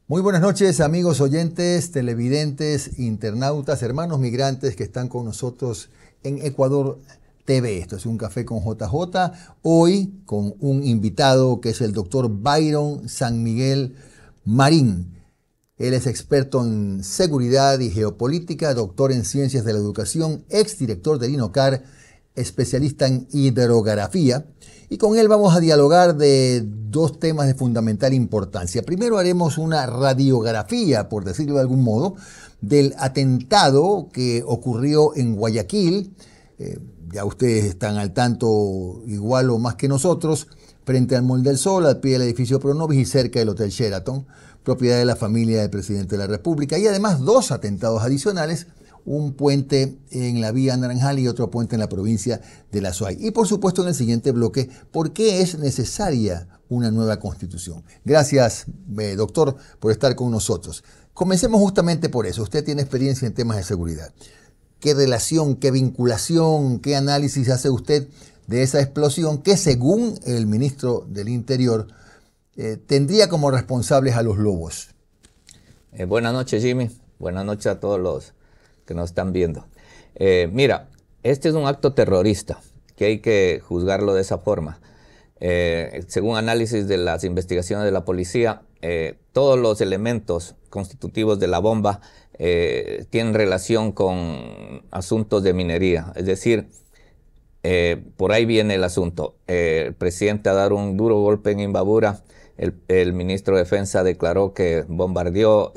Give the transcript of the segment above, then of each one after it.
Muy buenas noches, amigos oyentes, televidentes, internautas, hermanos migrantes que están con nosotros en Ecuador TV. Esto es Un Café con JJ. Hoy con un invitado que es el doctor Byron San Miguel Marín. Él es experto en seguridad y geopolítica, doctor en ciencias de la educación, exdirector del INOCAR, especialista en hidrografía. Y con él vamos a dialogar de dos temas de fundamental importancia. Primero haremos una radiografía, por decirlo de algún modo, del atentado que ocurrió en Guayaquil. Ya ustedes están al tanto igual o más que nosotros, frente al Mall del Sol, al pie del edificio Pronovis y cerca del Hotel Sheraton, propiedad de la familia del presidente de la República. Y además dos atentados adicionales, un puente en la vía Naranjal y otro puente en la provincia de La Suay. Y por supuesto en el siguiente bloque, ¿por qué es necesaria una nueva constitución? Gracias, doctor, por estar con nosotros. Comencemos justamente por eso. Usted tiene experiencia en temas de seguridad. ¿Qué relación, qué vinculación, qué análisis hace usted de esa explosión que, según el ministro del Interior, tendría como responsables a los lobos? Buenas noches, Jimmy. Buenas noches a todos los que nos están viendo. Mira, este es un acto terrorista que hay que juzgarlo de esa forma. Según análisis de las investigaciones de la policía, todos los elementos constitutivos de la bomba tienen relación con asuntos de minería. Es decir, por ahí viene el asunto. El presidente a dar un duro golpe en Imbabura. El ministro de Defensa declaró que bombardeó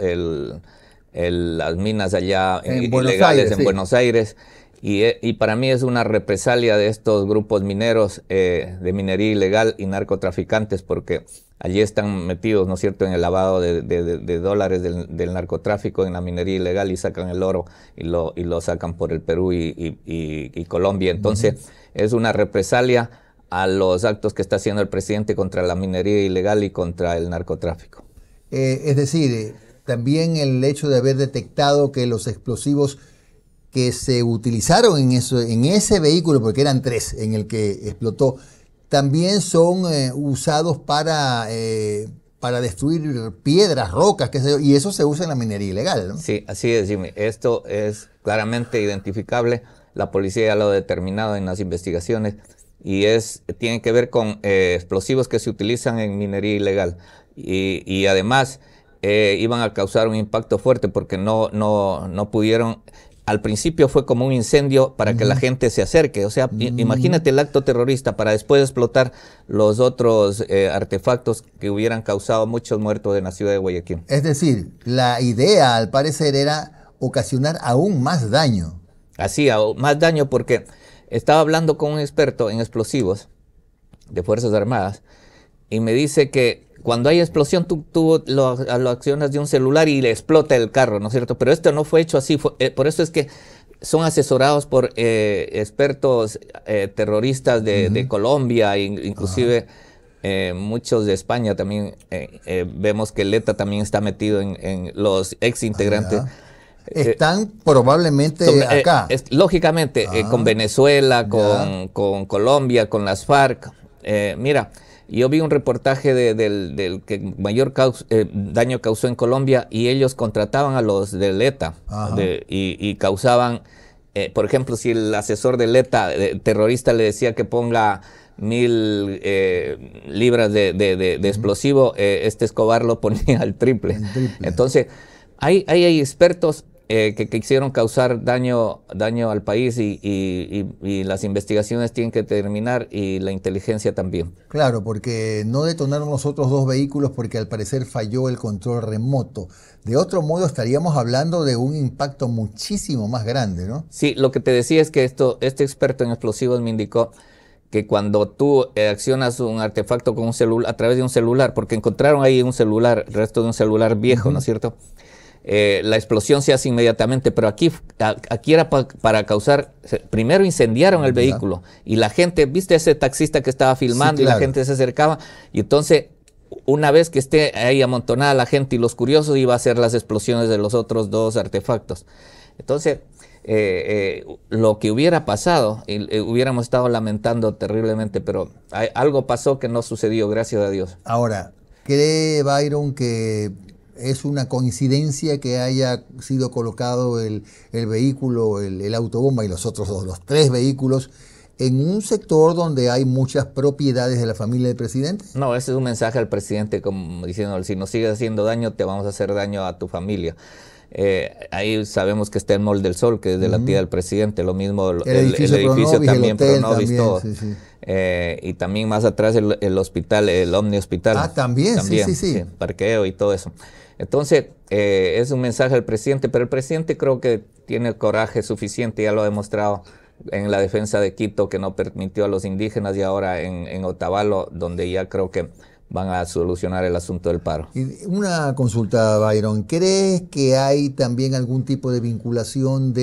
las minas allá ilegales en Buenos Aires. Y para mí es una represalia de estos grupos mineros de minería ilegal y narcotraficantes, porque allí están metidos, ¿no es cierto?, en el lavado de dólares del narcotráfico, en la minería ilegal, y sacan el oro y lo sacan por el Perú y Colombia. Entonces, es una represalia a los actos que está haciendo el presidente contra la minería ilegal y contra el narcotráfico. Es decir, también el hecho de haber detectado que los explosivos que se utilizaron en ese vehículo, porque eran tres en el que explotó, también son usados para destruir piedras, rocas, qué sé yo, y eso se usa en la minería ilegal, ¿no? Sí, así es, Jimmy. Esto es claramente identificable. La policía ya lo ha determinado en las investigaciones y tiene que ver con explosivos que se utilizan en minería ilegal. Y además iban a causar un impacto fuerte porque no pudieron. Al principio fue como un incendio para que la gente se acerque. O sea, imagínate el acto terrorista para después explotar los otros artefactos que hubieran causado muchos muertos en la ciudad de Guayaquil. Es decir, la idea, al parecer, era ocasionar aún más daño. Así, más daño, porque estaba hablando con un experto en explosivos de Fuerzas Armadas y me dice que cuando hay explosión, tú lo accionas de un celular y le explota el carro, ¿no es cierto? Pero esto no fue hecho así. Por eso es que son asesorados por expertos terroristas de Colombia, inclusive muchos de España también. Vemos que el ETA también está metido en los ex integrantes. Están probablemente acá. Lógicamente, con Venezuela, con Colombia, con las FARC. Mira, yo vi un reportaje del que mayor daño causó en Colombia y ellos contrataban a los del ETA y causaban, por ejemplo, si el asesor del ETA terrorista le decía que ponga 1000 libras de explosivo, este Escobar lo ponía al triple. Entonces, hay expertos que quisieron causar daño al país y las investigaciones tienen que terminar y la inteligencia también. Claro, porque no detonaron los otros dos vehículos porque al parecer falló el control remoto. De otro modo estaríamos hablando de un impacto muchísimo más grande, ¿no? Sí, lo que te decía es que este experto en explosivos me indicó que cuando tú accionas un artefacto con un celular, a través de un celular, porque encontraron ahí un celular, el resto de un celular viejo, ¿no es cierto?, la explosión se hace inmediatamente, pero aquí era para causar, primero incendiaron el vehículo y la gente, viste ese taxista que estaba filmando, sí, claro, y la gente se acercaba y entonces una vez que esté ahí amontonada la gente y los curiosos, iba a hacer las explosiones de los otros dos artefactos. Entonces lo que hubiera pasado, hubiéramos estado lamentando terriblemente, pero algo pasó que no sucedió, gracias a Dios. Ahora, ¿cree Byron que ¿Es una coincidencia que haya sido colocado el vehículo, el autobomba y los otros dos, los 3 vehículos, en un sector donde hay muchas propiedades de la familia del presidente? No, ese es un mensaje al presidente como diciendo, si nos sigues haciendo daño, te vamos a hacer daño a tu familia. Ahí sabemos que está el Mall del Sol, que es de la tía del presidente, lo mismo el edificio también, Pronovis, todo. Sí, sí. Y también más atrás el hospital, el Omni Hospital. Ah, también, sí. Parqueo y todo eso. Entonces, es un mensaje al presidente, pero el presidente creo que tiene coraje suficiente, ya lo ha demostrado en la defensa de Quito, que no permitió a los indígenas, y ahora en Otavalo, donde ya creo que van a solucionar el asunto del paro. Y una consulta, Byron. ¿Crees que hay también algún tipo de vinculación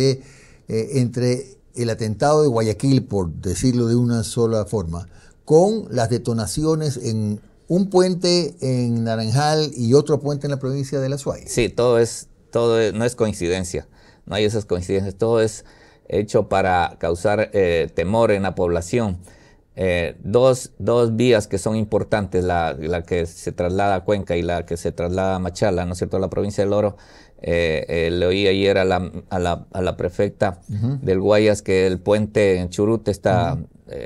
entre el atentado de Guayaquil, por decirlo de una sola forma, con las detonaciones en un puente en Naranjal y otro puente en la provincia de La Suay? Sí, no es coincidencia, no hay esas coincidencias, todo es hecho para causar temor en la población. Dos vías que son importantes, la que se traslada a Cuenca y la que se traslada a Machala, ¿no es cierto?, a la provincia del Oro. Le oí ayer a la prefecta del Guayas que el puente en Churute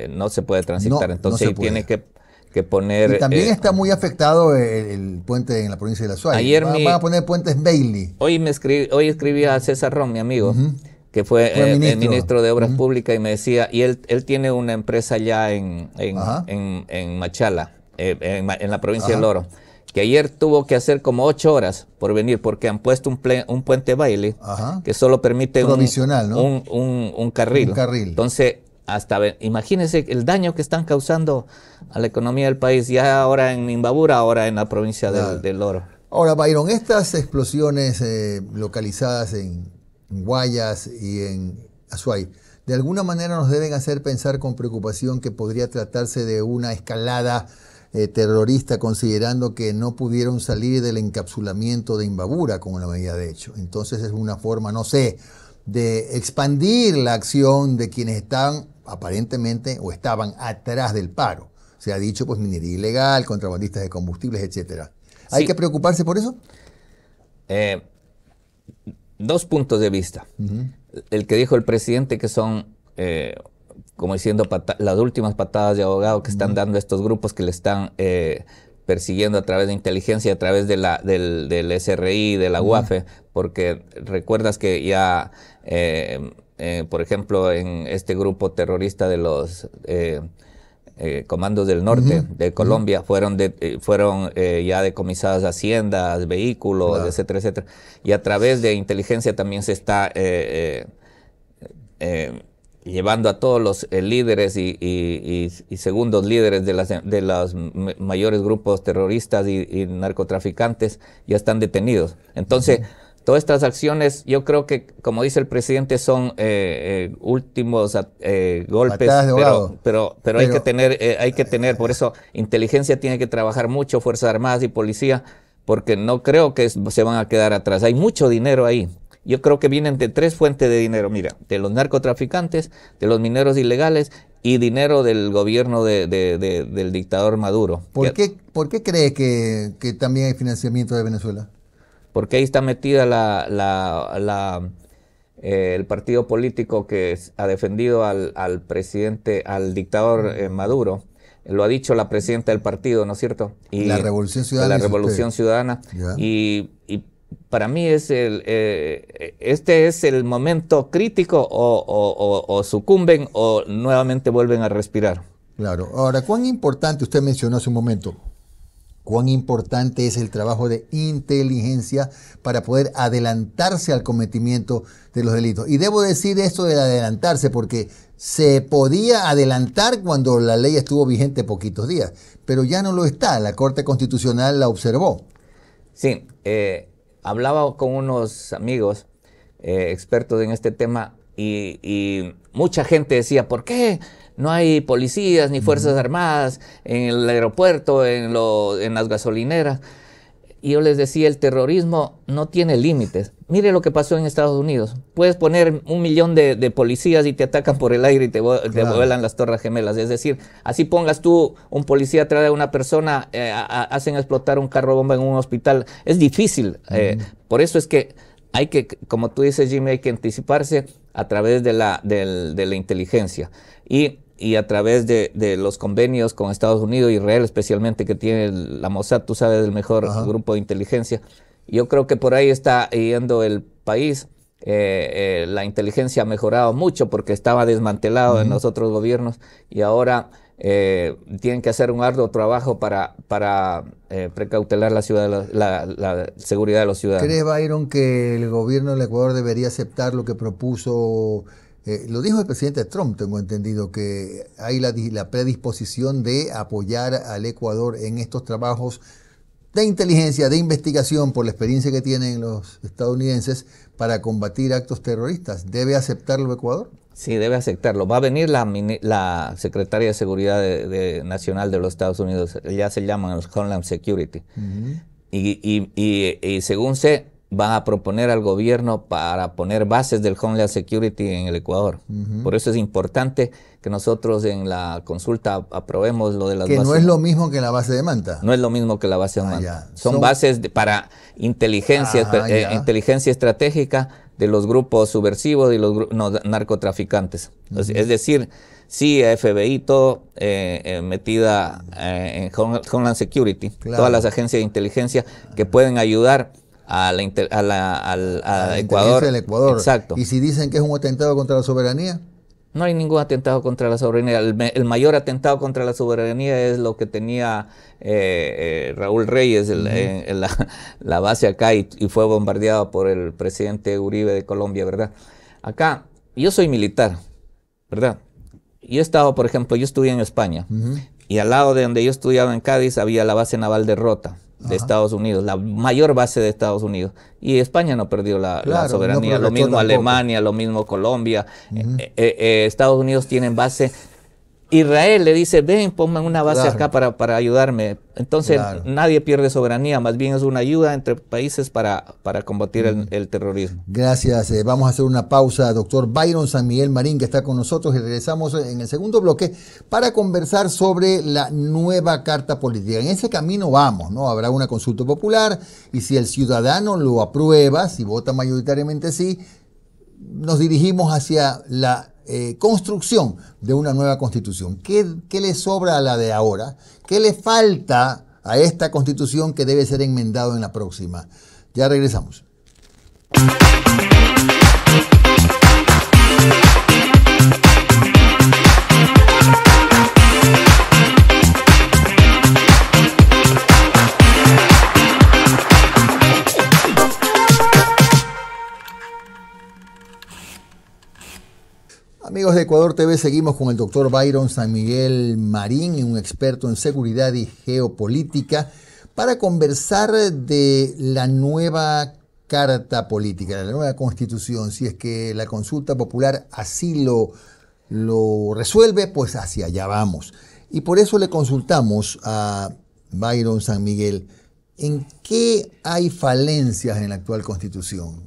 no se puede transitar, entonces no tiene que poner... Y también está muy afectado el puente en la provincia de La Suay. Van a poner puentes Bailey. Hoy escribí a César Ron, mi amigo, que fue el ministro de Obras Públicas, y me decía, y él tiene una empresa ya en Machala, en la provincia del Oro, que ayer tuvo que hacer como 8 horas por venir, porque han puesto un puente Bailey que solo permite provisional, un carril. Un carril. Entonces, imagínense el daño que están causando a la economía del país, ya ahora en Imbabura, ahora en la provincia del Oro. Ahora, Byron, estas explosiones localizadas en Guayas y en Azuay, de alguna manera nos deben hacer pensar con preocupación que podría tratarse de una escalada terrorista, considerando que no pudieron salir del encapsulamiento de Imbabura como la medida de hecho. Entonces es una forma, no sé, de expandir la acción de quienes están aparentemente o estaban atrás del paro. Se ha dicho, pues, minería ilegal, contrabandistas de combustibles, etcétera. ¿Hay que preocuparse por eso? 2 puntos de vista. El que dijo el presidente, que son, como diciendo, las últimas patadas de ahogado que están dando estos grupos que le están persiguiendo a través de inteligencia, a través de del SRI, de la UAFE, porque recuerdas que ya, por ejemplo, en este grupo terrorista de los comandos del norte de Colombia, fueron ya decomisadas haciendas, vehículos, etcétera, etcétera. Y a través de inteligencia también se está llevando a todos los líderes y segundos líderes de los mayores grupos terroristas y narcotraficantes, ya están detenidos. Entonces, todas estas acciones, yo creo que, como dice el presidente, son últimos golpes, pero hay que tener, por eso inteligencia tiene que trabajar mucho, Fuerzas Armadas y Policía, porque no creo que se van a quedar atrás. Hay mucho dinero ahí. Yo creo que vienen de 3 fuentes de dinero, mira, de los narcotraficantes, de los mineros ilegales y dinero del gobierno del dictador Maduro. ¿Por qué cree que también hay financiamiento de Venezuela? Porque ahí está metida el partido político que ha defendido al presidente, al dictador Maduro. Lo ha dicho la presidenta del partido, ¿no es cierto? Y la Revolución Ciudadana. La Revolución Ciudadana. Y para mí este es el momento crítico, o sucumben o nuevamente vuelven a respirar. Claro. Ahora, ¿cuán importante, usted mencionó hace un momento, cuán importante es el trabajo de inteligencia para poder adelantarse al cometimiento de los delitos? Y debo decir esto de adelantarse porque se podía adelantar cuando la ley estuvo vigente poquitos días, pero ya no lo está. La Corte Constitucional la observó. Sí, hablaba con unos amigos expertos en este tema y mucha gente decía, ¿por qué no hay policías ni fuerzas armadas en el aeropuerto, en las gasolineras? Y yo les decía, el terrorismo no tiene límites. Mire lo que pasó en Estados Unidos. Puedes poner 1 millón de policías y te atacan por el aire y te vuelan las Torres Gemelas. Es decir, así pongas tú un policía atrás de una persona, hacen explotar un carro bomba en un hospital. Es difícil. Por eso es que hay que, como tú dices, Jimmy, hay que anticiparse a través de la inteligencia. Y a través de los convenios con Estados Unidos, Israel especialmente, que tiene la Mossad, tú sabes, el mejor grupo de inteligencia. Yo creo que por ahí está yendo el país. La inteligencia ha mejorado mucho porque estaba desmantelado en los otros gobiernos y ahora tienen que hacer un arduo trabajo para precautelar la seguridad de los ciudadanos. ¿Crees, Byron, que el gobierno del Ecuador debería aceptar lo que propuso? Lo dijo el presidente Trump, tengo entendido, que hay la predisposición de apoyar al Ecuador en estos trabajos de inteligencia, de investigación, por la experiencia que tienen los estadounidenses para combatir actos terroristas. ¿Debe aceptarlo el Ecuador? Sí, debe aceptarlo. Va a venir la secretaria de Seguridad Nacional de los Estados Unidos, ya se llaman los Homeland Security. Y según sé, van a proponer al gobierno para poner bases del Homeland Security en el Ecuador. Por eso es importante que nosotros en la consulta aprobemos lo de las bases. Que no es lo mismo que la base de Manta. No es lo mismo que la base de Manta. Son bases para inteligencia, inteligencia estratégica de los grupos subversivos y los narcotraficantes. Es decir, sí, FBI, todo metida en Homeland Security, todas las agencias de inteligencia que pueden ayudar al Ecuador. Del Ecuador. Exacto. ¿Y si dicen que es un atentado contra la soberanía? No hay ningún atentado contra la soberanía. El mayor atentado contra la soberanía es lo que tenía Raúl Reyes en la base acá y fue bombardeado por el presidente Uribe de Colombia, ¿verdad? Acá, yo soy militar, ¿verdad? Yo he estado, por ejemplo, yo estudié en España y al lado de donde yo estudiaba en Cádiz había la base naval de Rota de Estados Unidos, la mayor base de Estados Unidos. Y España no perdió la soberanía, lo mismo Alemania, lo mismo Colombia. Estados Unidos tienen base. Israel le dice, ven, ponme una base acá para ayudarme. Entonces nadie pierde soberanía, más bien es una ayuda entre países para combatir el terrorismo. Gracias. Vamos a hacer una pausa, doctor Byron San Miguel Marín, que está con nosotros, y regresamos en el segundo bloque para conversar sobre la nueva carta política. En ese camino vamos, ¿no? Habrá una consulta popular y si el ciudadano lo aprueba, si vota mayoritariamente sí, nos dirigimos hacia la construcción de una nueva constitución. ¿Qué le sobra a la de ahora? ¿Qué le falta a esta constitución que debe ser enmendado en la próxima? Ya regresamos. Amigos de Ecuador TV, seguimos con el doctor Byron San Miguel Marín, un experto en seguridad y geopolítica, para conversar de la nueva carta política, de la nueva constitución. Si es que la consulta popular así lo resuelve, pues hacia allá vamos. Y por eso le consultamos a Byron San Miguel, ¿en qué hay falencias en la actual constitución?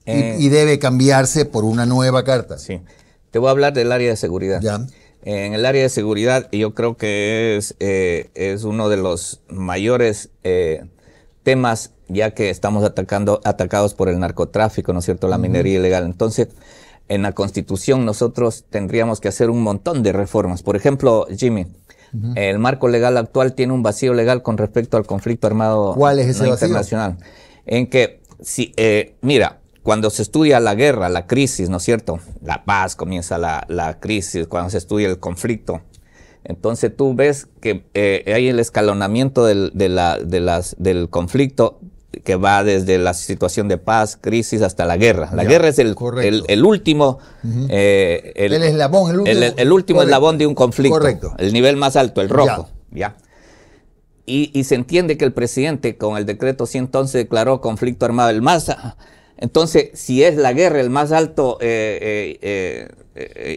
Y debe cambiarse por una nueva carta. Sí. Te voy a hablar del área de seguridad. Ya. En el área de seguridad yo creo que es uno de los mayores temas, ya que estamos atacados por el narcotráfico, ¿no es cierto?, la minería ilegal. Entonces, en la Constitución nosotros tendríamos que hacer un montón de reformas. Por ejemplo, Jimmy, el marco legal actual tiene un vacío legal con respecto al conflicto armado internacional. En que, mira, cuando se estudia la guerra, la crisis, ¿no es cierto? La paz, comienza la crisis, cuando se estudia el conflicto. Entonces tú ves que hay el escalonamiento del conflicto que va desde la situación de paz, crisis, hasta la guerra. La guerra es el último... el eslabón, el último eslabón de un conflicto. Correcto. El nivel más alto, el rojo. ¿Ya? Y se entiende que el presidente con el decreto 111 declaró conflicto armado el más... Entonces, si es la guerra el más alto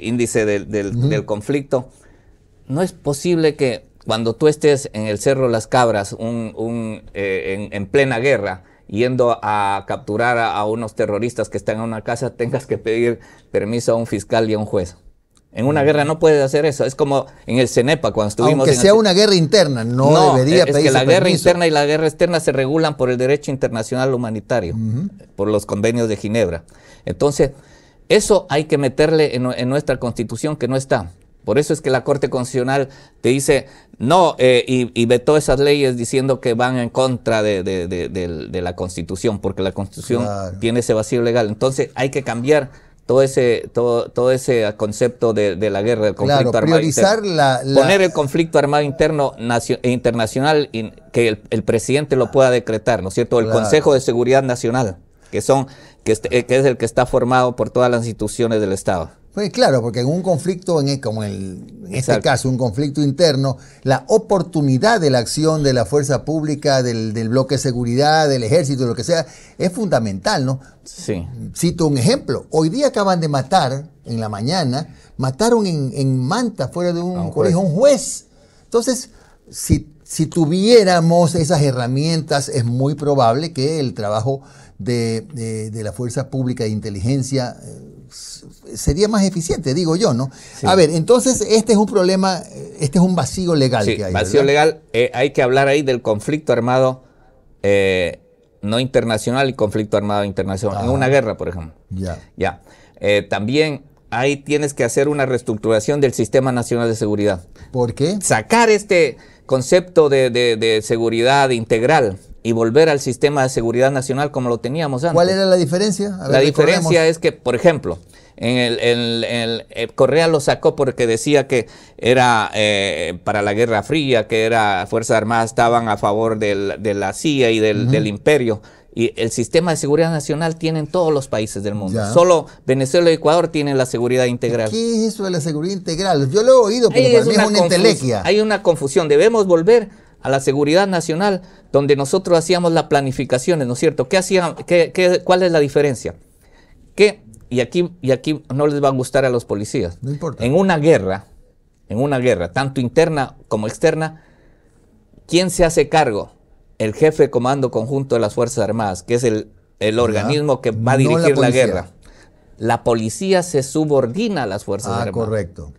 índice del conflicto, no es posible que cuando tú estés en el Cerro Las Cabras, en plena guerra, yendo a capturar a unos terroristas que están en una casa, tengas que pedir permiso a un fiscal y a un juez. En una guerra no puedes hacer eso. Es como en el CENEPA cuando estuvimos... Aunque sea una guerra interna, no debería pedirse es que la guerra permiso. interna y la guerra externa se regulan por el derecho internacional humanitario, por los convenios de Ginebra. Entonces, eso hay que meterle en nuestra Constitución, que no está. Por eso es que la Corte Constitucional te dice no, y vetó esas leyes diciendo que van en contra de la Constitución, porque la Constitución tiene ese vacío legal. Entonces, hay que cambiar todo ese concepto de la guerra, del conflicto armado interno. Poner el conflicto armado interno e internacional, que el presidente lo pueda decretar, ¿no es cierto? El Consejo de Seguridad Nacional, que es el que está formado por todas las instituciones del Estado. Pues claro, porque en un conflicto, como en este caso, un conflicto interno, la oportunidad de la acción de la fuerza pública, del bloque de seguridad, del ejército, lo que sea, es fundamental, ¿no? Sí. Cito un ejemplo. Hoy día acaban de matar, en la mañana, mataron en Manta, fuera de un colegio, un juez. Entonces, si tuviéramos esas herramientas, es muy probable que el trabajo de la fuerza pública de inteligencia sería más eficiente, digo yo, ¿no? Sí. A ver, entonces este es un problema, este es un vacío legal que hay. Vacío legal, hay que hablar ahí del conflicto armado no internacional y conflicto armado internacional. En una guerra, por ejemplo. Ya. También ahí tienes que hacer una reestructuración del Sistema Nacional de Seguridad. ¿Por qué? Sacar este concepto de seguridad integral y volver al sistema de seguridad nacional como lo teníamos antes. ¿Cuál era la diferencia? A ver, la diferencia es que, por ejemplo, Correa lo sacó porque decía que era para la Guerra Fría, que era Fuerzas Armadas estaban a favor de la CIA y del imperio. Y el sistema de seguridad nacional tienen todos los países del mundo. Solo Venezuela y Ecuador tienen la seguridad integral. ¿Qué es eso de la seguridad integral? Yo lo he oído, pero para mí es una entelequia. Hay una confusión. Debemos volver a la seguridad nacional, donde nosotros hacíamos las planificaciones, ¿no es cierto? ¿Cuál es la diferencia? Y aquí no les va a gustar a los policías. No importa. En una guerra, tanto interna como externa, ¿quién se hace cargo? El jefe de comando conjunto de las Fuerzas Armadas, que es el organismo que va a dirigir la guerra. La policía se subordina a las Fuerzas Armadas. Correcto.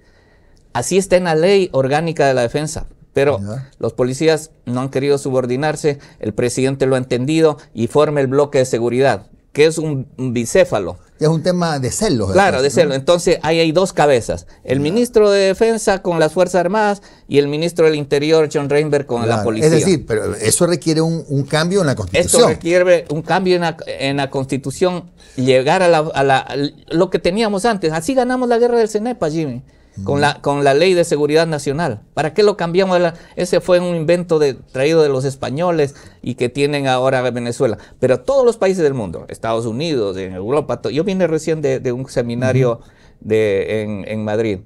Así está en la ley orgánica de la defensa. Pero los policías no han querido subordinarse, el presidente lo ha entendido y forma el bloque de seguridad, que es un bicéfalo. Es un tema de celos. Claro, de celos. Entonces ahí hay dos cabezas. El ministro de Defensa con las Fuerzas Armadas y el ministro del Interior, John Reinberg, con la policía. Es decir, pero eso requiere un cambio en la Constitución. Esto requiere un cambio en la Constitución, llegar a lo que teníamos antes. Así ganamos la guerra del CENEPA, Jimmy. Con la ley de seguridad nacional. ¿Para qué lo cambiamos? Ese fue un invento traído de los españoles y que tienen ahora Venezuela. Pero todos los países del mundo, Estados Unidos, en Europa, yo vine recién de un seminario en Madrid.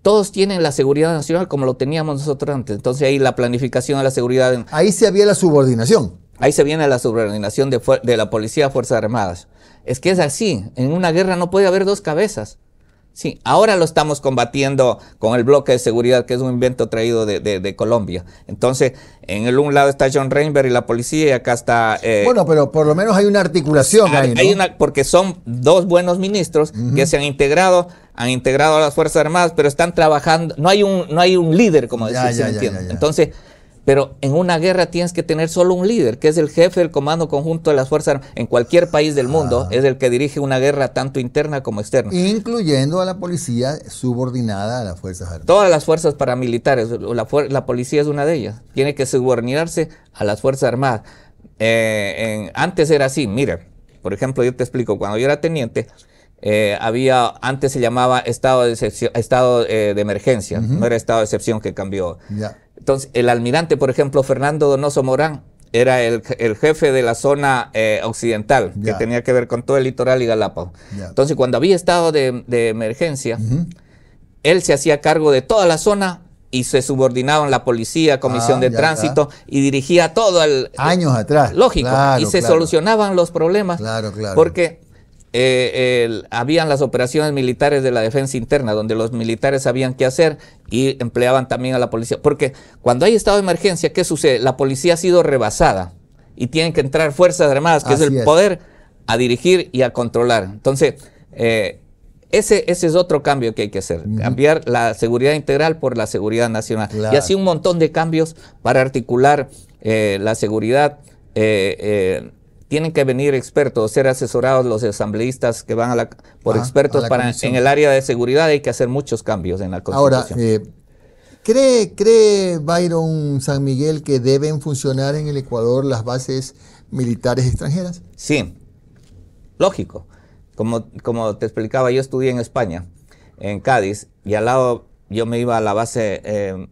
Todos tienen la seguridad nacional como lo teníamos nosotros antes. Entonces ahí la planificación de la seguridad. Ahí se había la subordinación. Ahí se viene la subordinación de la policía a Fuerzas Armadas. Es que es así. En una guerra no puede haber dos cabezas. Sí, ahora lo estamos combatiendo con el bloque de seguridad, que es un invento traído de Colombia. Entonces, un lado está John Reinberg y la policía, y acá está... bueno, pero por lo menos hay una articulación ahí, ¿no? Porque son dos buenos ministros que se han integrado a las Fuerzas Armadas, pero están trabajando... No hay un líder, como decir, ¿entiendes? Entonces... Pero en una guerra tienes que tener solo un líder, que es el jefe del Comando Conjunto de las Fuerzas Armadas. En cualquier país del mundo es el que dirige una guerra tanto interna como externa. Incluyendo a la policía subordinada a las Fuerzas Armadas. Todas las fuerzas paramilitares, la policía es una de ellas. Tiene que subordinarse a las Fuerzas Armadas. Antes era así, mira, por ejemplo, yo te explico, cuando yo era teniente, antes se llamaba estado de emergencia, no era estado de excepción, que cambió. Entonces, el almirante, por ejemplo, Fernando Donoso Morán, era el jefe de la zona occidental, que tenía que ver con todo el litoral y Galápagos. Entonces, cuando había estado de emergencia, él se hacía cargo de toda la zona y se subordinaban la policía, comisión de tránsito, y dirigía todo años atrás. Lógico, y se solucionaban los problemas. Claro. Porque habían las operaciones militares de la defensa interna, donde los militares sabían qué hacer y empleaban también a la policía. Porque cuando hay estado de emergencia, ¿qué sucede? La policía ha sido rebasada y tienen que entrar Fuerzas Armadas, que es el poder, a dirigir y a controlar. Entonces, ese es otro cambio que hay que hacer, cambiar la seguridad integral por la seguridad nacional. Claro. Y así un montón de cambios para articular la seguridad. Tienen que venir expertos, ser asesorados los asambleístas que van por expertos en el área de seguridad. Hay que hacer muchos cambios en la Constitución. Ahora, ¿cree Byron San Miguel que deben funcionar en el Ecuador las bases militares extranjeras? Sí, lógico. Como te explicaba, yo estudié en España, en Cádiz, y al lado yo me iba a la base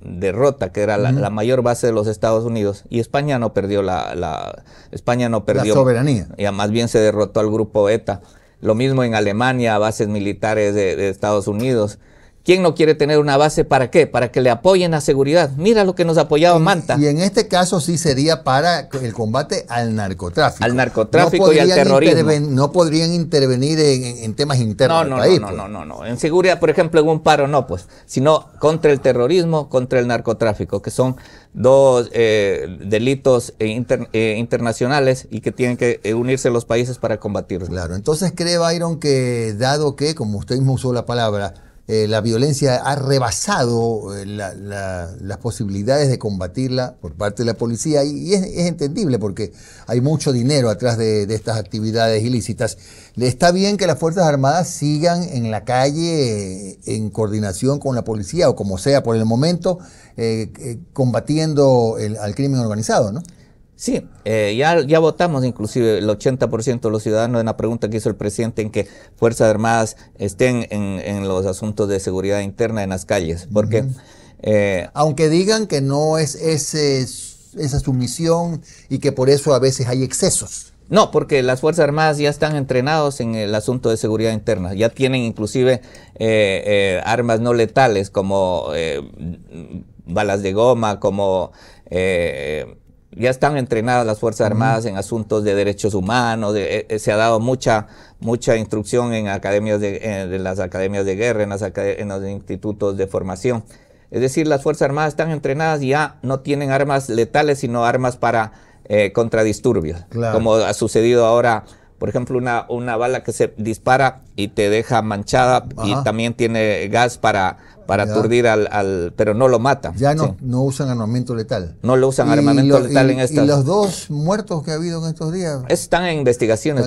de Rota, que era la mayor base de los Estados Unidos, y España no perdió España no perdió la soberanía. Ya más bien se derrotó al grupo ETA. Lo mismo en Alemania, bases militares de Estados Unidos. ¿Quién no quiere tener una base? ¿Para qué? Para que le apoyen a seguridad. Mira lo que nos apoyaba Manta. Y en este caso sí sería para el combate al narcotráfico. Al narcotráfico y al terrorismo. No podrían intervenir en temas internos del país. No. En seguridad, por ejemplo, en un paro no, pues. Sino contra el terrorismo, contra el narcotráfico, que son dos delitos internacionales y que tienen que unirse los países para combatirlos. Claro, entonces cree Byron que, dado que, como usted mismo usó la palabra, la violencia ha rebasado las posibilidades de combatirla por parte de la policía, y es entendible porque hay mucho dinero atrás de estas actividades ilícitas. Está bien que las Fuerzas Armadas sigan en la calle en coordinación con la policía, o como sea por el momento, combatiendo al crimen organizado, ¿no? Sí, ya votamos inclusive el 80% de los ciudadanos en la pregunta que hizo el presidente en que Fuerzas Armadas estén en los asuntos de seguridad interna en las calles, porque aunque digan que no es esa sumisión y que por eso a veces hay excesos. No, porque las Fuerzas Armadas ya están entrenados en el asunto de seguridad interna, ya tienen inclusive armas no letales como balas de goma, como ya están entrenadas las Fuerzas Armadas en asuntos de derechos humanos. Se ha dado mucha instrucción en academias de las academias de guerra, en los institutos de formación. Es decir, las Fuerzas Armadas están entrenadas y ya no tienen armas letales, sino armas para contradisturbios. Claro. Como ha sucedido ahora, por ejemplo, una bala que se dispara y te deja manchada. Ajá. Y también tiene gas para aturdir pero no lo mata. Ya no usan armamento letal. No lo usan armamento letal en estas. ¿Y los dos muertos que ha habido en estos días? Están en investigaciones,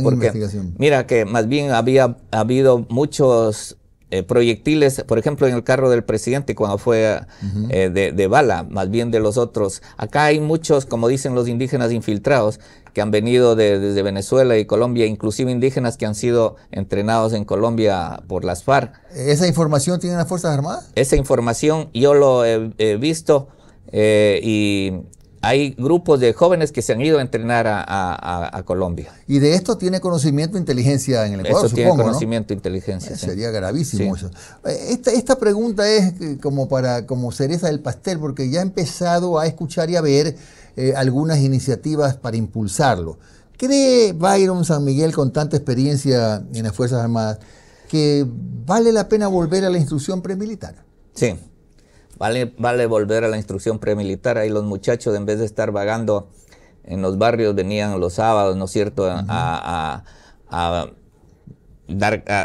mira que más bien ha habido muchos proyectiles, por ejemplo en el carro del presidente cuando fue de bala, más bien de los otros. Acá hay muchos, como dicen los indígenas infiltrados, que han venido desde Venezuela y Colombia, inclusive indígenas que han sido entrenados en Colombia por las FARC. ¿Esa información tienen las Fuerzas Armadas? Esa información yo lo he visto, y hay grupos de jóvenes que se han ido a entrenar a Colombia. Y de esto tiene conocimiento inteligencia en el Ecuador, supongo, tiene conocimiento, ¿no? Inteligencia, sí. Sería gravísimo, sí. Eso. Esta pregunta es como cereza del pastel, porque ya he empezado a escuchar y a ver algunas iniciativas para impulsarlo. ¿Cree Byron San Miguel, con tanta experiencia en las Fuerzas Armadas, que vale la pena volver a la instrucción premilitar? Sí. Vale volver a la instrucción premilitar. Ahí los muchachos, en vez de estar vagando en los barrios, venían los sábados, ¿no es cierto?, a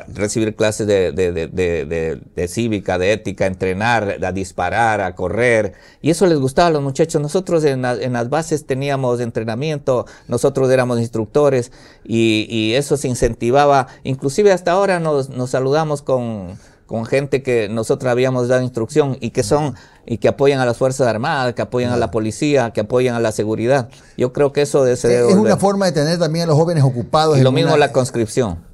recibir clases de cívica, de ética, a entrenar, a disparar, a correr. Y eso les gustaba a los muchachos. Nosotros en las bases teníamos entrenamiento, nosotros éramos instructores, y eso se incentivaba. Inclusive hasta ahora nos saludamos con gente que nosotros habíamos dado instrucción y que apoyan a las Fuerzas Armadas, que apoyan a la policía, que apoyan a la seguridad. Yo creo que eso es una forma de tener también a los jóvenes ocupados. Y lo mismo la conscripción.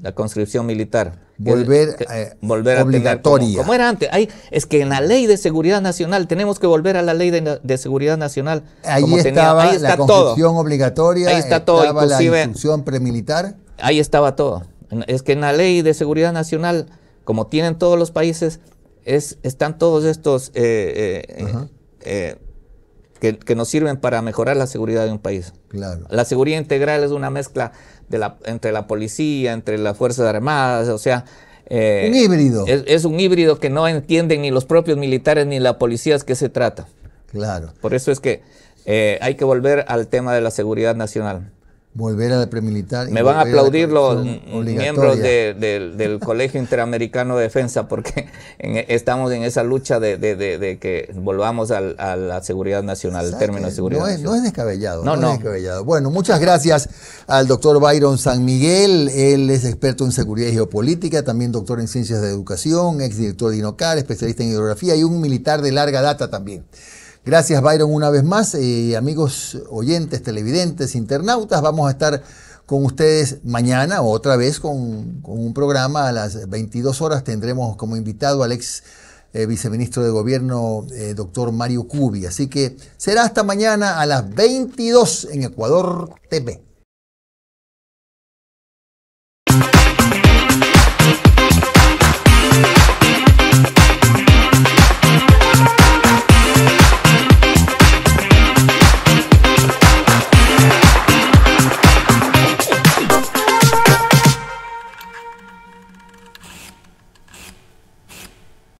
La conscripción militar. Volver obligatoria. Como era antes. Es que en la ley de seguridad nacional tenemos que volver a la ley de seguridad nacional. Ahí estaba la conscripción obligatoria. Ahí está todo. Inclusive la instrucción premilitar. Ahí estaba todo. Es que en la ley de seguridad nacional, como tienen todos los países, están todos estos que nos sirven para mejorar la seguridad de un país. Claro. La seguridad integral es una mezcla entre la policía, entre las Fuerzas Armadas, o sea... un híbrido. Es un híbrido que no entienden ni los propios militares ni la policía qué se trata. Claro. Por eso es que hay que volver al tema de la seguridad nacional. Volver a la premilitar. Me van a aplaudir los miembros del Colegio Interamericano de Defensa porque estamos en esa lucha de que volvamos a la seguridad nacional, el término de seguridad nacional. No es descabellado. No es descabellado. Bueno, muchas gracias al doctor Byron San Miguel. Él es experto en seguridad y geopolítica, también doctor en ciencias de educación, exdirector de INOCAR, especialista en hidrografía y un militar de larga data también. Gracias, Byron, una vez más. Amigos oyentes, televidentes, internautas, vamos a estar con ustedes mañana otra vez con un programa a las 22 horas. Tendremos como invitado al ex viceministro de Gobierno, doctor Mario Cubi. Así que será hasta mañana a las 22 en Ecuador TV.